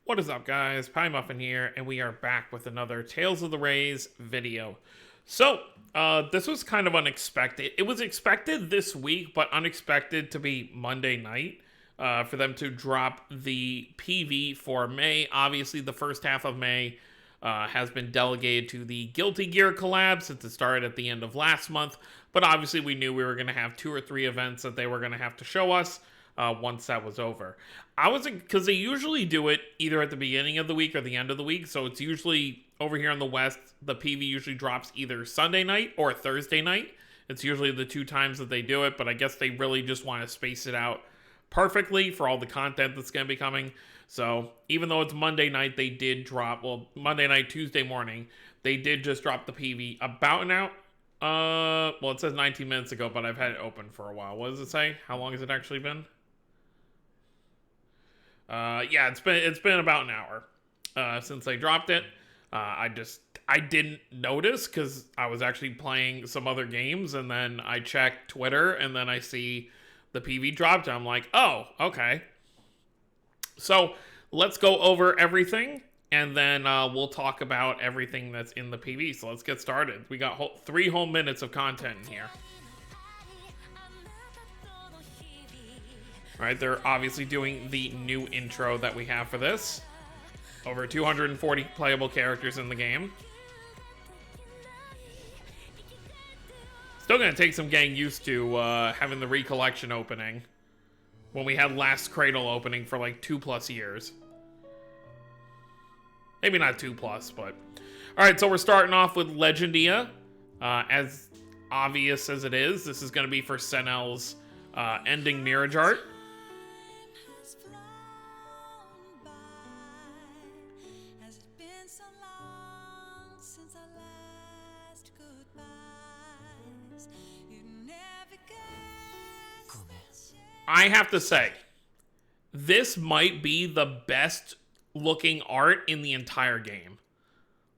What is up, guys? Pie Muffin here, and we are back with another Tales of the Rays video. So, this was kind of unexpected. It was expected this week, but unexpected to be Monday night for them to drop the PV for May. Obviously, the first half of May has been delegated to the Guilty Gear collab since it started at the end of last month. But obviously, we knew we were going to have 2 or 3 events that they were going to have to show us once that was over. I wasn't, because they usually do it either at the beginning of the week or the end of the week. So it's usually over here in the West, the PV usually drops either Sunday night or Thursday night. It's usually the 2 times that they do it, but I guess they really just want to space it out perfectly for all the content that's going to be coming. So even though it's Monday night, they did drop, well, Monday night, Tuesday morning, they did just drop the PV about an hour. Well, it says 19 minutes ago, but I've had it open for a while. What does it say? How long has it actually been? Yeah, it's been about an hour since they dropped it. I didn't notice because I was actually playing some other games, and then I checked Twitter, and then I see the PV dropped, and I'm like, oh, okay. So let's go over everything, and then we'll talk about everything that's in the PV. So let's get started. We got 3 whole minutes of content in here. Alright, they're obviously doing the new intro that we have for this. Over 240 playable characters in the game. Still gonna take some getting used to having the recollection opening when we had Last Cradle opening for like 2+ years. Maybe not 2+, but... Alright, so we're starting off with Legendia. As obvious as it is, this is gonna be for SENEL's ending Mirrage art. I have to say, this might be the best looking art in the entire game.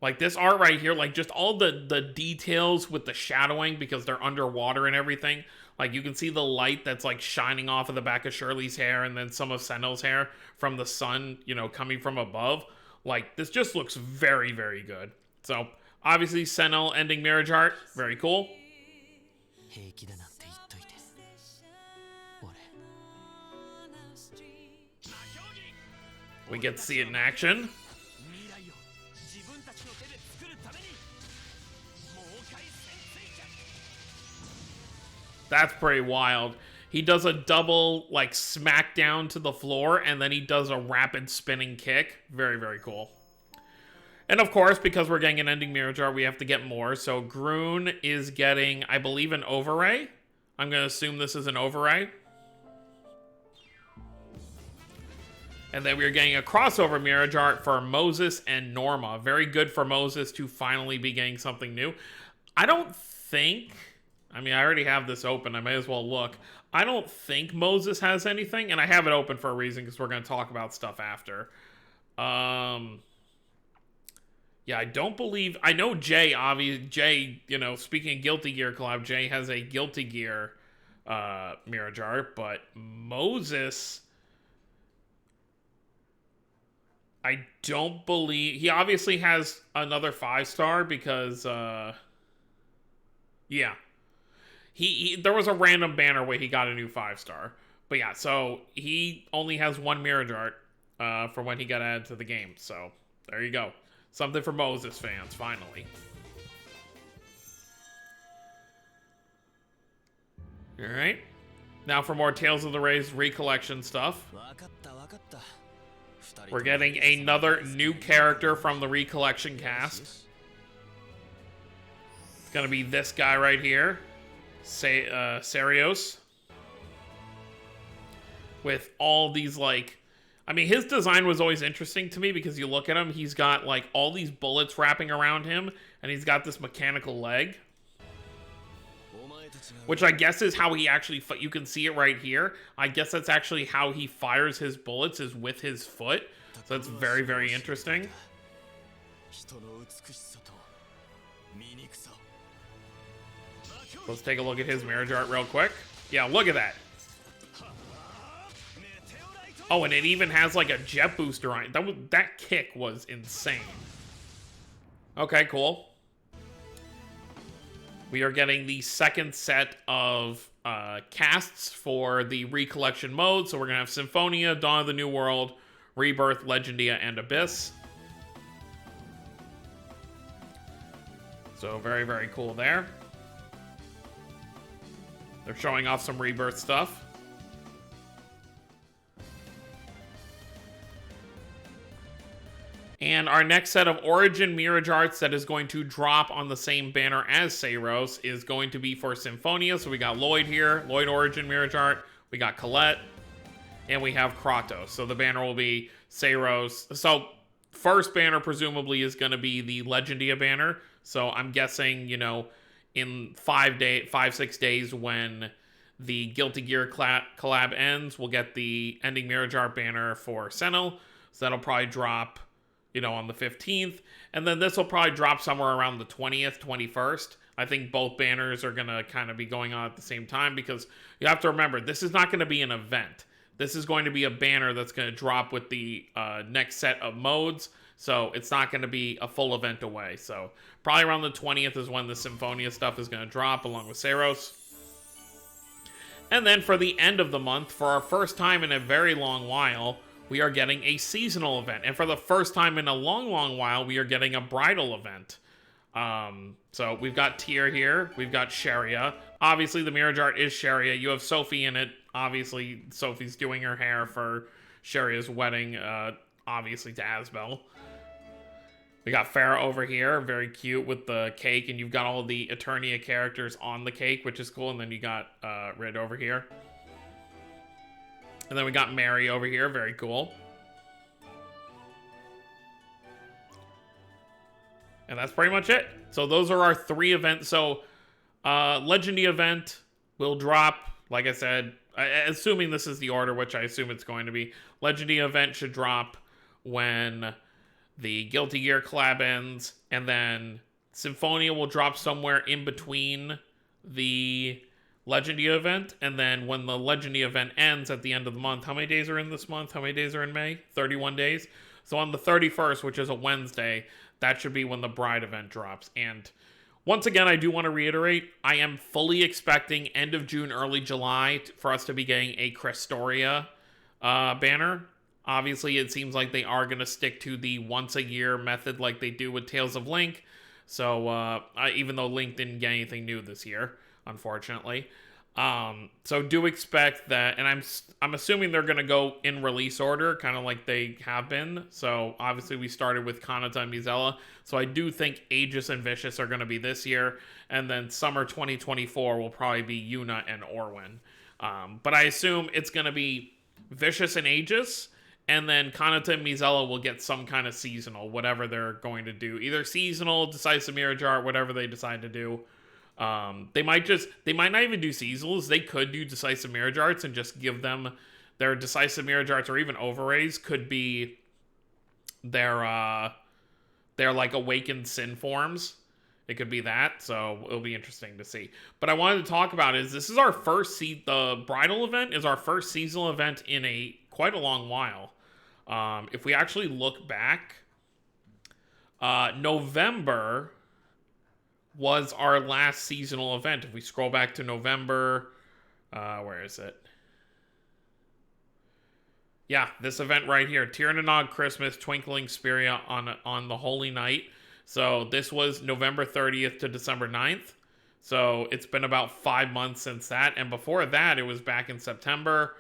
Like this art right here, like just all the details with the shadowing because they're underwater and everything. Like you can see the light that's like shining off of the back of Shirley's hair and then some of SENEL's hair from the sun, you know, coming from above. Like this just looks very, very good. So obviously SENEL ending Mirrage art, very cool. We get to see it in action. That's pretty wild. He does a double, like, smack down to the floor, and then he does a rapid spinning kick. Very, very cool. And of course, because we're getting an ending Mirrage art, we have to get more. So Groon is getting, I believe, an overray. I'm going to assume this is an overray. And then we're getting a crossover Mirrage art for Moses and Norma. Very good for Moses to finally be getting something new. I don't think... I mean, I already have this open. I may as well look. I don't think Moses has anything. And I have it open for a reason because we're going to talk about stuff after. Yeah, I don't believe... I know Jay, obviously... Jay, you know, speaking of Guilty Gear collab, Jay has a Guilty Gear Mirrage art. But Moses... I don't believe... He obviously has another 5-star because, yeah. There was a random banner where he got a new 5-star. But yeah, so he only has 1 Mirrage art for when he got added to the game. So, there you go. Something for Moses fans, finally. Alright. Now for more Tales of the Rays recollection stuff. We're getting another new character from the recollection cast. It's gonna be this guy right here, Sarios. With all these, like... I mean, his design was always interesting to me because you look at him, he's got, like, all these bullets wrapping around him, and he's got this mechanical leg. Which I guess is how he actually... You can see it right here. I guess that's actually how he fires his bullets, is with his foot. So that's very, very interesting. Let's take a look at his Mirrage art real quick. Yeah, look at that. Oh, and it even has like a jet booster on it. That kick was insane. Okay, cool. We are getting the second set of casts for the recollection mode. So we're going to have Symphonia, Dawn of the New World, Rebirth, Legendia, and Abyss. So very, very cool there. They're showing off some Rebirth stuff. And our next set of Origin Mirage Arts that is going to drop on the same banner as Seiros is going to be for Symphonia. So we got Lloyd here, Lloyd Origin Mirage Art. We got Colette, and we have Kratos. So the banner will be Seiros. So first banner presumably is going to be the Legendia banner. So I'm guessing, you know, in 5-6 days when the Guilty Gear collab ends, we'll get the ending Mirage Art banner for SENEL. So that'll probably drop, you know, on the 15th. And then this will probably drop somewhere around the 20th, 21st. I think both banners are going to kind of be going on at the same time because you have to remember, this is not going to be an event. This is going to be a banner that's going to drop with the next set of modes. So it's not going to be a full event away. So probably around the 20th is when the Symphonia stuff is going to drop along with Seiros. And then for the end of the month, for our first time in a very long while, we are getting a seasonal event. And for the first time in a long, long while, we are getting a bridal event. So we've got Tyr here. We've got Sharia. Obviously, the Mirage Art is Sharia. You have Sophie in it. Obviously, Sophie's doing her hair for Sharia's wedding, obviously to Asbel. We got Farah over here, very cute with the cake, and you've got all the Eternia characters on the cake, which is cool. And then you got Rid over here. And then we got Mary over here, very cool. And that's pretty much it. So those are our 3 events. So Legendy event will drop, like I said, assuming this is the order, which I assume it's going to be. Legendy event should drop when the Guilty Gear collab ends, and then Symphonia will drop somewhere in between the Legendy event, and then when the Legendy event ends at the end of the month, how many days are in this month? How many days are in May? 31 days. So on the 31st, which is a Wednesday, that should be when the Bride event drops. And once again, I do want to reiterate, I am fully expecting end of June, early July for us to be getting a Crestoria banner. Obviously, it seems like they are going to stick to the once-a-year method like they do with Tales of Link. So, even though Link didn't get anything new this year, unfortunately. So do expect that, and I'm assuming they're going to go in release order, kind of like they have been. So, obviously, we started with Kanata and Mizella. So, I do think Aegis and Vicious are going to be this year. And then summer 2024 will probably be Yuna and Orwin. But I assume it's going to be Vicious and Aegis. And then Kanata and Mizella will get some kind of seasonal, whatever they're going to do. Either seasonal, Decisive Mirage Art, whatever they decide to do. They might not even do seasonals. They could do Decisive Mirage Arts and just give them their Decisive Mirage Arts, or even Overrays could be their like Awakened Sin forms. It could be that, so it'll be interesting to see. But I wanted to talk about this is our first the Bridal event is our first seasonal event in quite a long while. If we actually look back, November was our last seasonal event. If we scroll back to November, where is it? Yeah, this event right here, Tirnanog Christmas, Twinkling Spiria on the Holy Night. So this was November 30th to December 9th. So it's been about 5 months since that. And before that, it was back in September.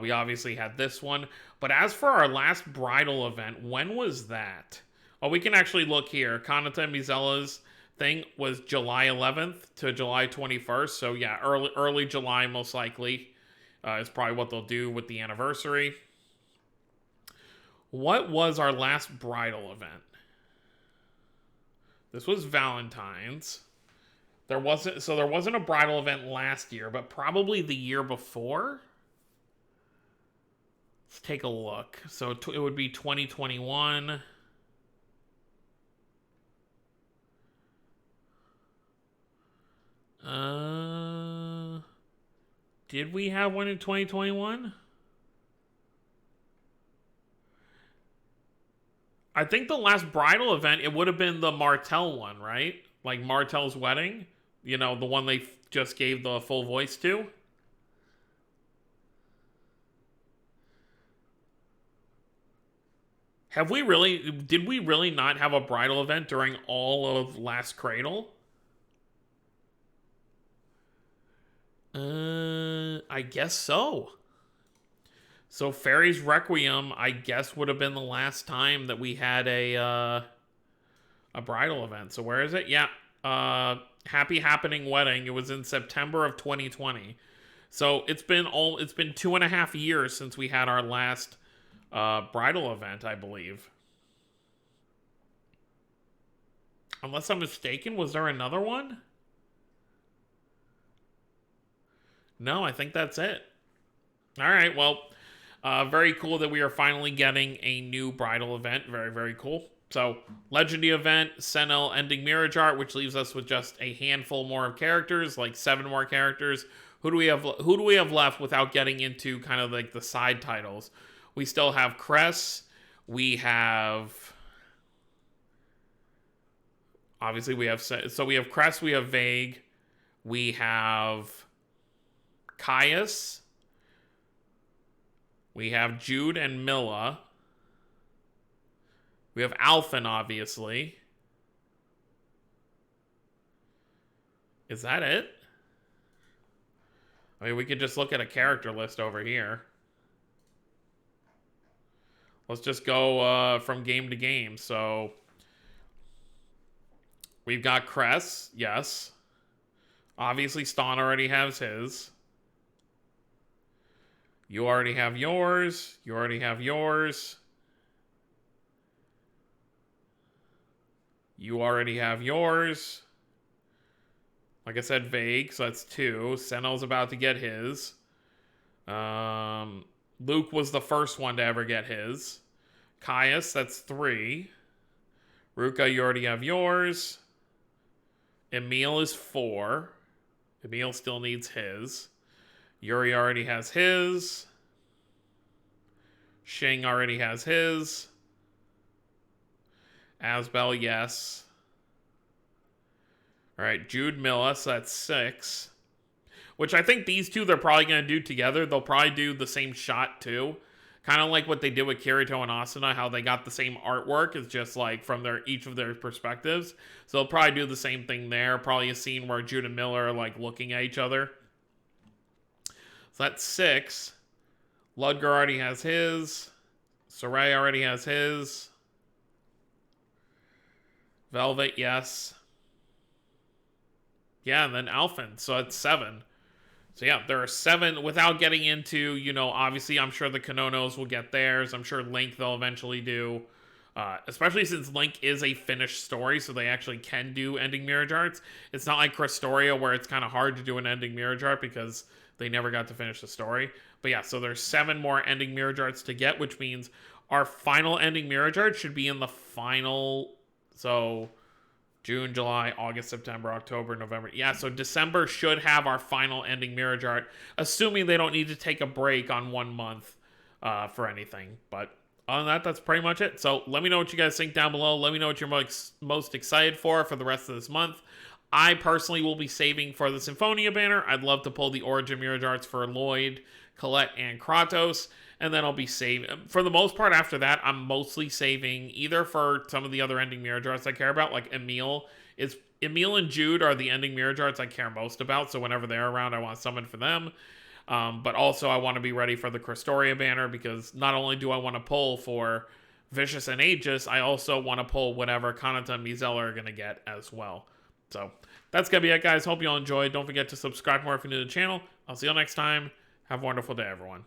We obviously had this one. But as for our last bridal event, when was that? Oh, we can actually look here. Kanata and Mizella's thing was July 11th to July 21st. So yeah, early July most likely is probably what they'll do with the anniversary. What was our last bridal event? This was Valentine's. There wasn't a bridal event last year, but probably the year before. Let's take a look. So it would be 2021. Did we have one in 2021? I think the last bridal event, it would have been the Martell one, right? Like Martell's wedding. You know, the one they just gave the full voice to. Have we really, did we really not have a bridal event during all of Last Cradle? I guess so. So Fairy's Requiem, I guess, would have been the last time that we had a bridal event. So where is it? Yeah, Happy Happening Wedding. It was in September of 2020. So it's been 2.5 years since we had our last bridal event, I believe. Unless I'm mistaken, was there another one? No, I think that's it. All right, well, very cool that we are finally getting a new bridal event. Very, very cool. So, Legendary event, SENEL ending Mirrage art, which leaves us with just a handful more of characters, like 7 more characters. Who do we have left without getting into kind of like the side titles? We still have Cress. We have obviously we have Cress, we have Vague, we have Caius, we have Jude and Milla. We have Alphen, obviously. Is that it? I mean, we could just look at a character list over here. Let's just go from game to game. So, we've got Cress, yes. Obviously, Ston already has his. You already have yours. You already have yours. You already have yours. Like I said, Vague, so that's 2. SENEL's about to get his. Luke was the first one to ever get his. Caius, that's 3. Ruka, you already have yours. Emil is 4. Emil still needs his. Yuri already has his. Shing already has his. Asbel, yes. Alright, Jude, Milla, so that's 6. Which I think these two they're probably going to do together. They'll probably do the same shot too. Kind of like what they did with Kirito and Asuna, how they got the same artwork. It's just like from each of their perspectives. So they'll probably do the same thing there. Probably a scene where Jude and Milla are like looking at each other. So that's 6. Ludger already has his. Saray already has his. Velvet, yes. Yeah, and then Alphen. So it's 7. So yeah, there are 7 without getting into, you know, obviously I'm sure the Kononos will get theirs. I'm sure Link they'll eventually do. Especially since Link is a finished story, so they actually can do ending Mirrage arts. It's not like Crestoria where it's kind of hard to do an ending Mirrage art because they never got to finish the story. But yeah, so there's 7 more ending Mirrage arts to get, which means our final ending Mirrage art should be in the final... So, June, July, August, September, October, November. Yeah, so December should have our final ending Mirrage art, assuming they don't need to take a break on 1 month for anything. But other than that, that's pretty much it. So let me know what you guys think down below. Let me know what you're most excited for the rest of this month. I personally will be saving for the Symphonia banner. I'd love to pull the Origin Mirrage arts for Lloyd, Colette, and Kratos. And then I'll be saving. For the most part, after that, I'm mostly saving either for some of the other ending Mirrage arts I care about, like Emil. Emil and Jude are the ending Mirrage arts I care most about, so whenever they're around, I want to summon for them. But also, I want to be ready for the Crestoria banner, because not only do I want to pull for Vicious and Aegis, I also want to pull whatever Kanata and Mizella are going to get as well. So, that's going to be it, guys. Hope you all enjoyed. Don't forget to subscribe more if you're new to the channel. I'll see you all next time. Have a wonderful day, everyone.